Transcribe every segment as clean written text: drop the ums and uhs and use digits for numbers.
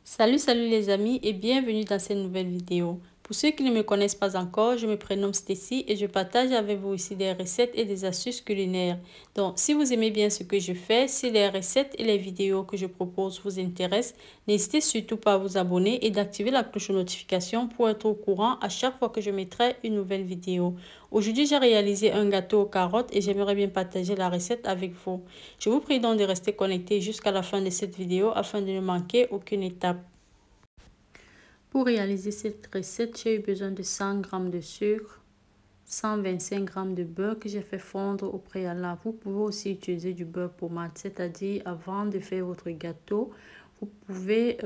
Salut les amis et bienvenue dans cette nouvelle vidéo. Pour ceux qui ne me connaissent pas encore, je me prénomme Stacy et je partage avec vous ici des recettes et des astuces culinaires. Donc, si vous aimez bien ce que je fais, si les recettes et les vidéos que je propose vous intéressent, n'hésitez surtout pas à vous abonner et d'activer la cloche de notification pour être au courant à chaque fois que je mettrai une nouvelle vidéo. Aujourd'hui, j'ai réalisé un gâteau aux carottes et j'aimerais bien partager la recette avec vous. Je vous prie donc de rester connecté jusqu'à la fin de cette vidéo afin de ne manquer aucune étape. Pour réaliser cette recette, j'ai eu besoin de 100 g de sucre, 125 g de beurre que j'ai fait fondre au préalable. Vous pouvez aussi utiliser du beurre pommade, c'est-à-dire avant de faire votre gâteau, vous pouvez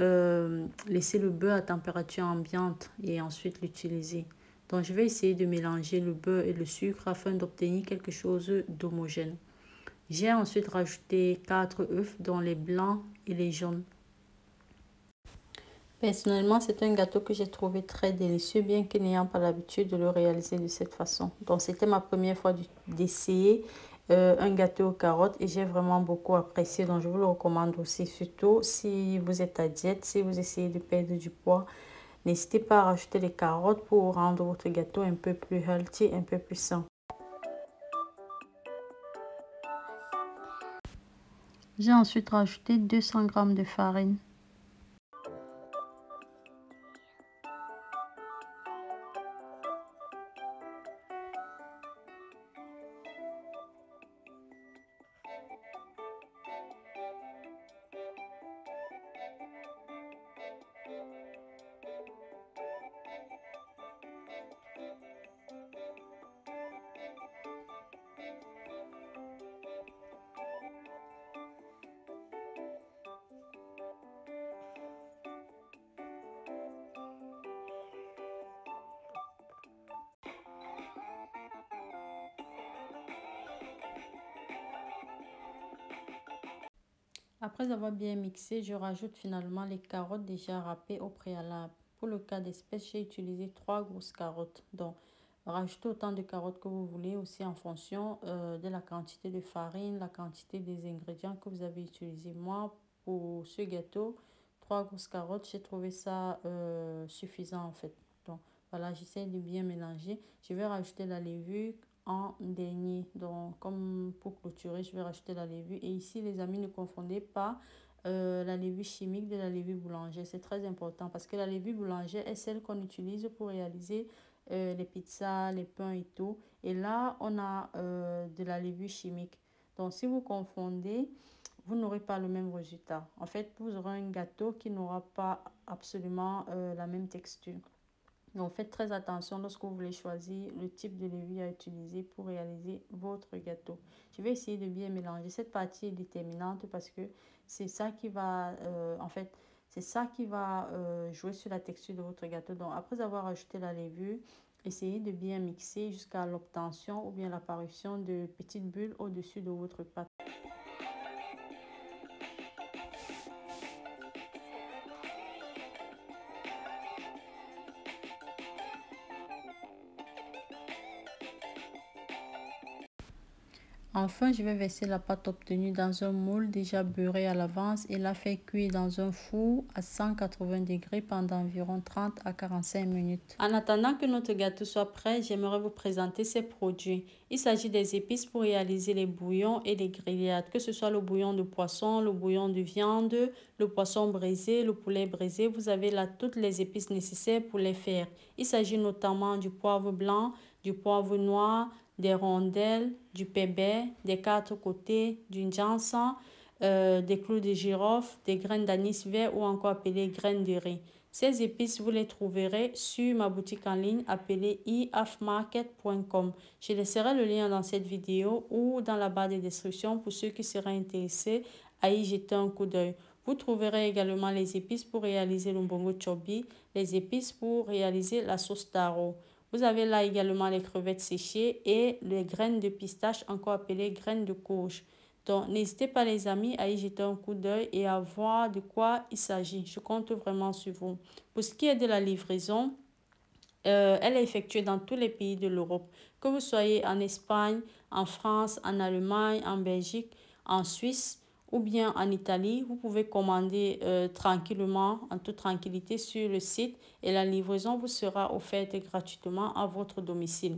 laisser le beurre à température ambiante et ensuite l'utiliser. Donc, je vais essayer de mélanger le beurre et le sucre afin d'obtenir quelque chose d'homogène. J'ai ensuite rajouté 4 œufs, dont les blancs et les jaunes. Personnellement, c'est un gâteau que j'ai trouvé très délicieux, bien que n'ayant pas l'habitude de le réaliser de cette façon. Donc, c'était ma première fois d'essayer un gâteau aux carottes et j'ai vraiment beaucoup apprécié. Donc, je vous le recommande aussi, surtout si vous êtes à diète, si vous essayez de perdre du poids. N'hésitez pas à rajouter les carottes pour rendre votre gâteau un peu plus healthy, un peu plus sain. J'ai ensuite rajouté 200 g de farine. Après avoir bien mixé, je rajoute finalement les carottes déjà râpées au préalable. Pour le cas d'espèce, j'ai utilisé 3 grosses carottes. Donc, rajoutez autant de carottes que vous voulez aussi en fonction de la quantité de farine, la quantité des ingrédients que vous avez utilisés. Moi, pour ce gâteau, 3 grosses carottes, j'ai trouvé ça suffisant en fait. Donc, voilà, j'essaie de bien mélanger. Je vais rajouter la levure en dernier. Donc, comme pour clôturer, je vais rajouter la levure. Et ici, les amis, ne confondez pas la levure chimique de la levure boulanger. C'est très important parce que la levure boulanger est celle qu'on utilise pour réaliser les pizzas, les pains et tout. Et là, on a de la levure chimique. Donc, si vous confondez, vous n'aurez pas le même résultat. En fait, vous aurez un gâteau qui n'aura pas absolument la même texture. Donc, faites très attention lorsque vous voulez choisir le type de levure à utiliser pour réaliser votre gâteau. Je vais essayer de bien mélanger. Cette partie est déterminante parce que c'est ça qui va, c'est ça qui va jouer sur la texture de votre gâteau. Donc, après avoir ajouté la levure, essayez de bien mixer jusqu'à l'obtention ou bien l'apparition de petites bulles au-dessus de votre pâte. Enfin, je vais verser la pâte obtenue dans un moule déjà beurré à l'avance et la faire cuire dans un four à 180 degrés pendant environ 30 à 45 minutes. En attendant que notre gâteau soit prêt, j'aimerais vous présenter ces produits. Il s'agit des épices pour réaliser les bouillons et les grillades, que ce soit le bouillon de poisson, le bouillon de viande, le poisson braisé, le poulet braisé. Vous avez là toutes les épices nécessaires pour les faire. Il s'agit notamment du poivre blanc, du poivre noir, des rondelles, du pépé, des 4 côtés, du ginseng, des clous de girofle, des graines d'anis vert ou encore appelées graines de riz. Ces épices, vous les trouverez sur ma boutique en ligne appelée eafmarket.com. Je laisserai le lien dans cette vidéo ou dans la barre de description pour ceux qui seraient intéressés à y jeter un coup d'œil. Vous trouverez également les épices pour réaliser le mbongo chobi, les épices pour réaliser la sauce taro. Vous avez là également les crevettes séchées et les graines de pistache, encore appelées graines de courge. Donc, n'hésitez pas les amis à y jeter un coup d'œil et à voir de quoi il s'agit. Je compte vraiment sur vous. Pour ce qui est de la livraison, elle est effectuée dans tous les pays de l'Europe. Que vous soyez en Espagne, en France, en Allemagne, en Belgique, en Suisse ou bien en Italie, vous pouvez commander tranquillement, en toute tranquillité sur le site et la livraison vous sera offerte gratuitement à votre domicile.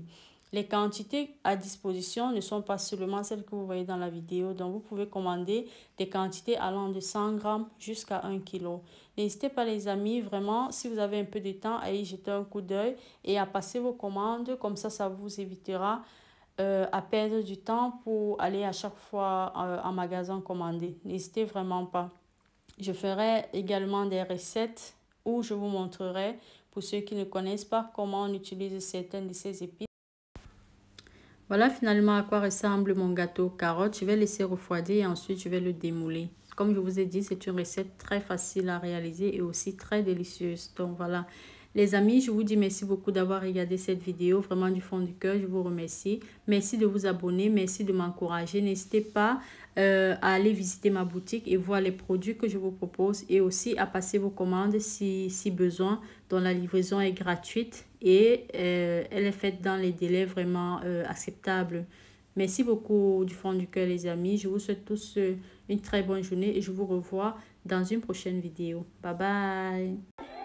Les quantités à disposition ne sont pas seulement celles que vous voyez dans la vidéo, donc vous pouvez commander des quantités allant de 100 grammes jusqu'à 1 kg. N'hésitez pas les amis, vraiment, si vous avez un peu de temps, à y jeter un coup d'œil et à passer vos commandes, comme ça vous évitera à perdre du temps pour aller à chaque fois en magasin commander. N'hésitez vraiment pas. Je ferai également des recettes où je vous montrerai, pour ceux qui ne connaissent pas, comment on utilise certaines de ces épices. Voilà finalement à quoi ressemble mon gâteau aux carottes. Je vais laisser refroidir et ensuite je vais le démouler. Comme je vous ai dit, c'est une recette très facile à réaliser et aussi très délicieuse. Donc voilà. Les amis, je vous dis merci beaucoup d'avoir regardé cette vidéo. Vraiment du fond du cœur, je vous remercie. Merci de vous abonner, merci de m'encourager. N'hésitez pas à aller visiter ma boutique et voir les produits que je vous propose et aussi à passer vos commandes si besoin, dont la livraison est gratuite et elle est faite dans les délais vraiment acceptables. Merci beaucoup du fond du cœur les amis. Je vous souhaite tous une très bonne journée et je vous revois dans une prochaine vidéo. Bye bye.